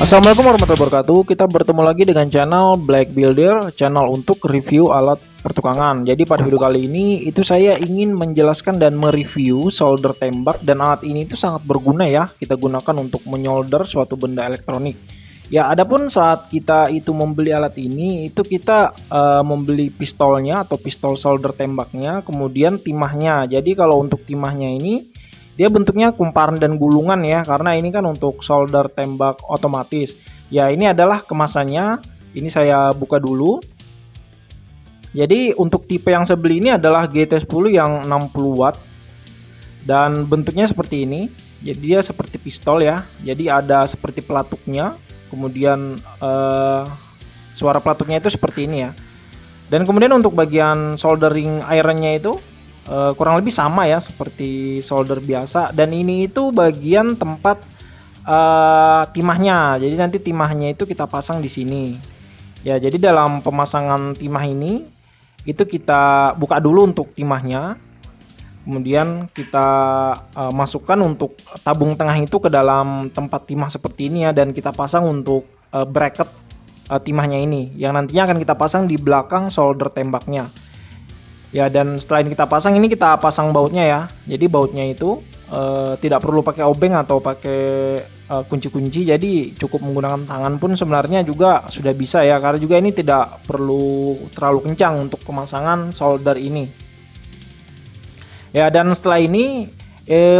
Assalamualaikum warahmatullahi wabarakatuh. Kita bertemu lagi dengan channel Black Builder, channel untuk review alat pertukangan. Jadi pada video kali ini itu saya ingin menjelaskan dan mereview solder tembak, dan alat ini itu sangat berguna ya. Kita gunakan untuk menyolder suatu benda elektronik. Ya, adapun saat kita itu membeli alat ini, itu kita membeli pistolnya atau pistol solder tembaknya, kemudian timahnya. Jadi kalau untuk timahnya ini dia bentuknya kumparan dan gulungan ya, karena ini kan untuk solder tembak otomatis. Ya, ini adalah kemasannya. Ini saya buka dulu. Jadi untuk tipe yang saya beli ini adalah GT10 yang 60 watt dan bentuknya seperti ini. Jadi dia seperti pistol ya. Jadi ada seperti pelatuknya. Kemudian suara pelatuknya itu seperti ini ya. Dan kemudian untuk bagian soldering ironnya itu kurang lebih sama ya seperti solder biasa, dan ini itu bagian tempat timahnya. Jadi nanti timahnya itu kita pasang di sini. Ya, jadi dalam pemasangan timah ini itu kita buka dulu untuk timahnya. Kemudian kita masukkan untuk tabung tengah itu ke dalam tempat timah seperti ini ya, dan kita pasang untuk bracket timahnya ini yang nantinya akan kita pasang di belakang solder tembaknya. Ya, dan setelah ini kita pasang, ini kita pasang bautnya ya. Jadi bautnya itu tidak perlu pakai obeng atau pakai kunci-kunci, jadi cukup menggunakan tangan pun sebenarnya juga sudah bisa ya, karena juga ini tidak perlu terlalu kencang untuk pemasangan solder ini. Ya, dan setelah ini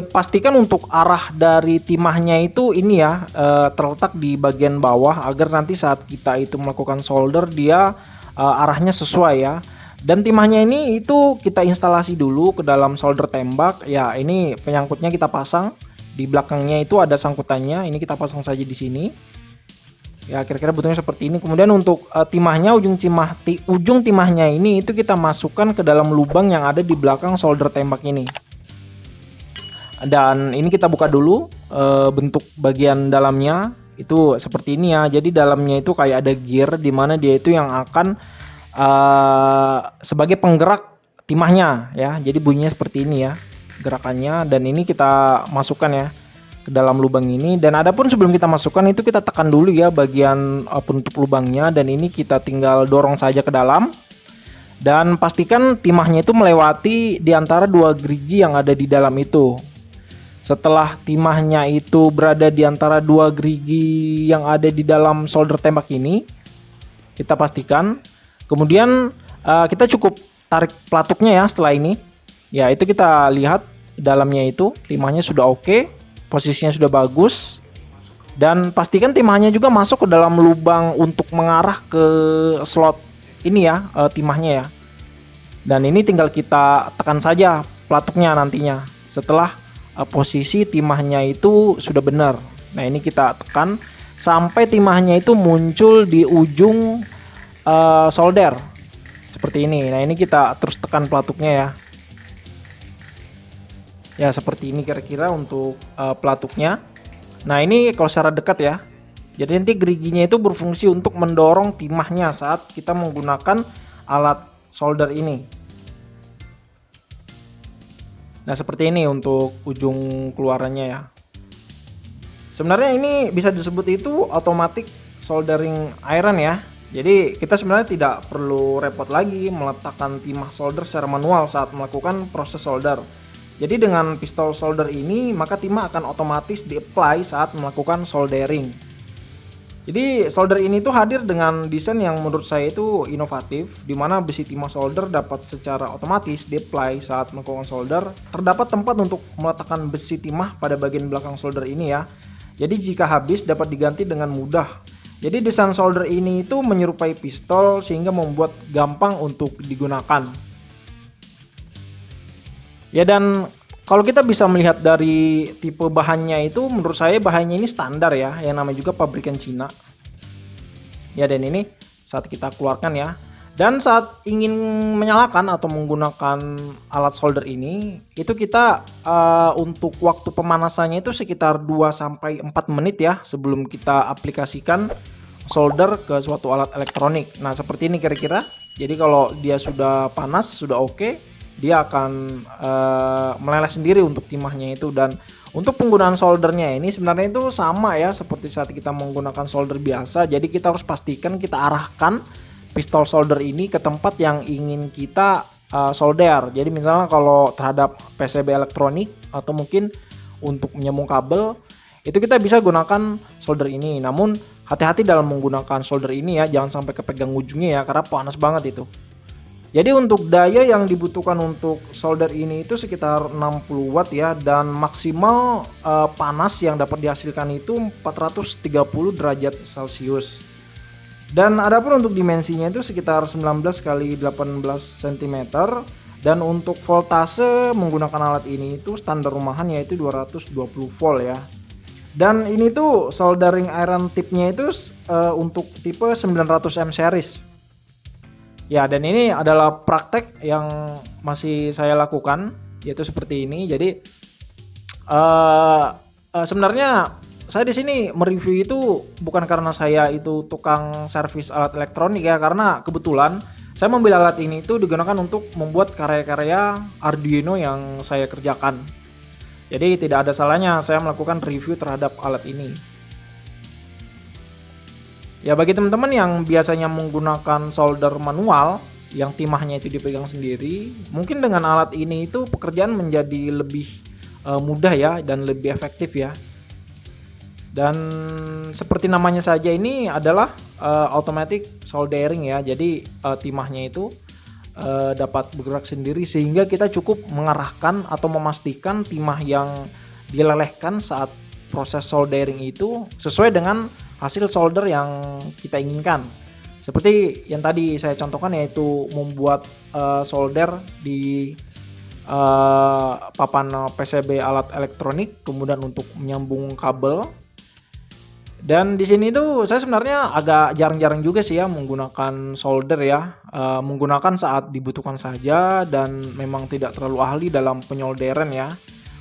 pastikan untuk arah dari timahnya itu ini ya terletak di bagian bawah, agar nanti saat kita itu melakukan solder dia arahnya sesuai ya. Dan timahnya ini itu kita instalasi dulu ke dalam solder tembak. Ya, ini penyangkutnya kita pasang. Di belakangnya itu ada sangkutannya. Ini kita pasang saja di sini. Ya, kira-kira bentuknya seperti ini. Kemudian untuk timahnya, ujung timahnya ini itu kita masukkan ke dalam lubang yang ada di belakang solder tembak ini. Dan ini kita buka dulu bentuk bagian dalamnya itu seperti ini ya. Jadi dalamnya itu kayak ada gear, di mana dia itu yang akan sebagai penggerak timahnya ya. Jadi bunyinya seperti ini ya gerakannya, dan ini kita masukkan ya ke dalam lubang ini. Dan adapun sebelum kita masukkan itu kita tekan dulu ya bagian penutup lubangnya, dan ini kita tinggal dorong saja ke dalam, dan pastikan timahnya itu melewati di antara dua gerigi yang ada di dalam itu. Setelah timahnya itu berada di antara dua gerigi yang ada di dalam solder tembak ini, kita pastikan. Kemudian kita cukup tarik pelatuknya ya. Setelah ini ya, itu kita lihat dalamnya itu timahnya sudah oke, posisinya sudah bagus, dan pastikan timahnya juga masuk ke dalam lubang untuk mengarah ke slot ini ya, timahnya ya. Dan ini tinggal kita tekan saja pelatuknya nantinya setelah posisi timahnya itu sudah benar. Nah, ini kita tekan sampai timahnya itu muncul di ujung solder seperti ini. Nah, ini kita terus tekan pelatuknya ya. Ya, seperti ini kira-kira untuk pelatuknya. Nah, ini kalau secara dekat ya. Jadi nanti geriginya itu berfungsi untuk mendorong timahnya saat kita menggunakan alat solder ini. Nah, seperti ini untuk ujung keluarannya ya. Sebenarnya ini bisa disebut itu automatic soldering iron ya. Jadi kita sebenarnya tidak perlu repot lagi meletakkan timah solder secara manual saat melakukan proses solder. Jadi dengan pistol solder ini, maka timah akan otomatis di-apply saat melakukan soldering. Jadi solder ini tuh hadir dengan desain yang menurut saya itu inovatif, di mana besi timah solder dapat secara otomatis di-apply saat melakukan solder. Terdapat tempat untuk meletakkan besi timah pada bagian belakang solder ini ya. Jadi jika habis dapat diganti dengan mudah. Jadi desain solder ini itu menyerupai pistol sehingga membuat gampang untuk digunakan. Ya, dan kalau kita bisa melihat dari tipe bahannya itu, menurut saya bahannya ini standar ya, yang namanya juga pabrikan Cina. Ya, dan ini saat kita keluarkan ya. Dan saat ingin menyalakan atau menggunakan alat solder ini, itu kita untuk waktu pemanasannya itu sekitar 2-4 menit ya sebelum kita aplikasikan solder ke suatu alat elektronik. Nah, seperti ini kira-kira. Jadi kalau dia sudah panas, sudah oke, dia akan meleleh sendiri untuk timahnya itu. Dan untuk penggunaan soldernya ini sebenarnya itu sama ya seperti saat kita menggunakan solder biasa. Jadi kita harus pastikan kita arahkan pistol solder ini ke tempat yang ingin kita solder. Jadi misalnya kalau terhadap PCB elektronik atau mungkin untuk menyambung kabel, itu kita bisa gunakan solder ini. Namun hati-hati dalam menggunakan solder ini ya, jangan sampai kepegang ujungnya ya, karena panas banget itu. Jadi untuk daya yang dibutuhkan untuk solder ini itu sekitar 60 watt ya, dan maksimal panas yang dapat dihasilkan itu 430 derajat Celcius. Dan adapun untuk dimensinya itu sekitar 19 kali 18 cm, dan untuk voltase menggunakan alat ini itu standar rumahan yaitu 220 volt ya. Dan ini tuh soldering iron tipnya itu untuk tipe 900M series. Ya, dan ini adalah praktek yang masih saya lakukan, yaitu seperti ini. Jadi sebenarnya saya di sini mereview itu bukan karena saya itu tukang servis alat elektronik ya, karena kebetulan saya memilih alat ini itu digunakan untuk membuat karya-karya Arduino yang saya kerjakan. Jadi tidak ada salahnya saya melakukan review terhadap alat ini. Ya, bagi teman-teman yang biasanya menggunakan solder manual yang timahnya itu dipegang sendiri, mungkin dengan alat ini itu pekerjaan menjadi lebih mudah ya dan lebih efektif ya. Dan seperti namanya saja, ini adalah automatic soldering ya. Jadi timahnya itu dapat bergerak sendiri sehingga kita cukup mengarahkan atau memastikan timah yang dilelehkan saat proses soldering itu sesuai dengan hasil solder yang kita inginkan. Seperti yang tadi saya contohkan, yaitu membuat solder di papan PCB alat elektronik, kemudian untuk menyambung kabel. Dan di sini tuh saya sebenarnya agak jarang-jarang juga sih ya menggunakan solder ya, menggunakan saat dibutuhkan saja dan memang tidak terlalu ahli dalam penyolderan ya.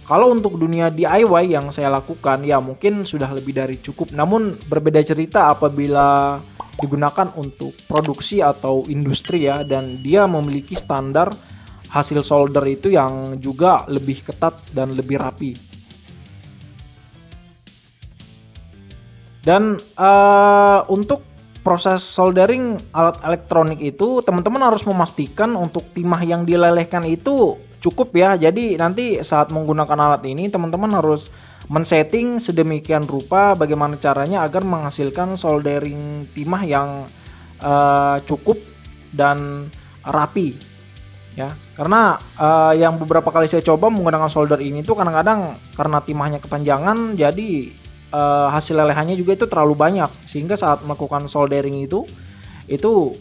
Kalau untuk dunia DIY yang saya lakukan ya mungkin sudah lebih dari cukup, namun berbeda cerita apabila digunakan untuk produksi atau industri ya, dan dia memiliki standar hasil solder itu yang juga lebih ketat dan lebih rapi. Dan untuk proses soldering alat elektronik itu teman-teman harus memastikan untuk timah yang dilelehkan itu cukup ya. Jadi nanti saat menggunakan alat ini teman-teman harus men-setting sedemikian rupa bagaimana caranya agar menghasilkan soldering timah yang cukup dan rapi ya. Karena yang beberapa kali saya coba menggunakan solder ini tuh kadang-kadang karena timahnya kepanjangan, jadi hasil lelehannya juga itu terlalu banyak, sehingga saat melakukan soldering itu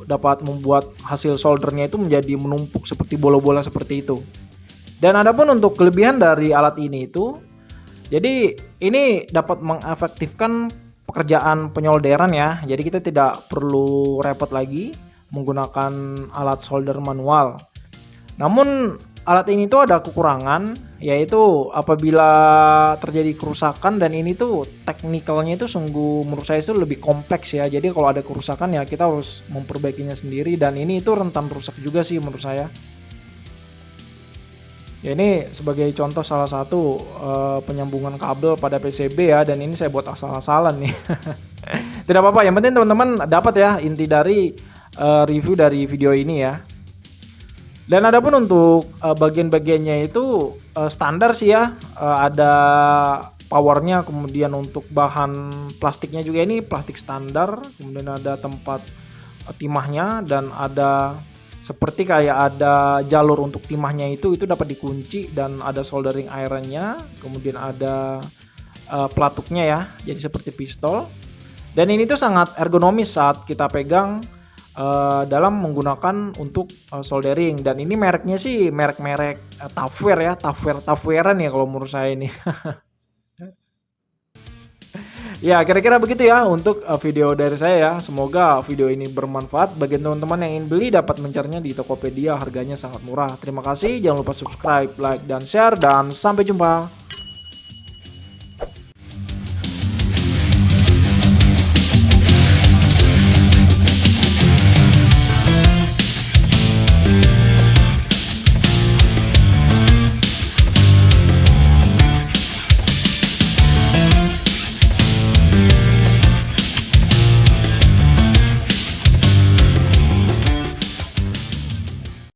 dapat membuat hasil soldernya itu menjadi menumpuk seperti bola-bola seperti itu. Dan adapun untuk kelebihan dari alat ini itu, jadi ini dapat mengefektifkan pekerjaan penyolderan ya. Jadi kita tidak perlu repot lagi menggunakan alat solder manual. Namun alat ini tuh ada kekurangan, yaitu apabila terjadi kerusakan, dan ini tuh teknikalnya itu sungguh menurut saya itu lebih kompleks ya. Jadi kalau ada kerusakan ya kita harus memperbaikinya sendiri, dan ini itu rentan rusak juga sih menurut saya. Ya, ini sebagai contoh salah satu penyambungan kabel pada PCB ya, dan ini saya buat asal-asalan nih. Tidak apa-apa, yang penting teman-teman dapat ya inti dari review dari video ini ya. Dan adapun untuk bagian-bagiannya itu standar sih ya, ada powernya, kemudian untuk bahan plastiknya juga ini plastik standar, kemudian ada tempat timahnya, dan ada seperti kayak ada jalur untuk timahnya itu dapat dikunci, dan ada soldering ironnya, kemudian ada pelatuknya ya, jadi seperti pistol. Dan ini tuh sangat ergonomis saat kita pegang dalam menggunakan untuk soldering. Dan ini mereknya sih merek-merek Tupperware ya, Tupperwarean ya kalau menurut saya ini. Ya, kira-kira begitu ya untuk video dari saya ya. Semoga video ini bermanfaat bagi teman-teman yang ingin beli, dapat mencarinya di Tokopedia, harganya sangat murah. Terima kasih, jangan lupa subscribe, like, dan share, dan sampai jumpa.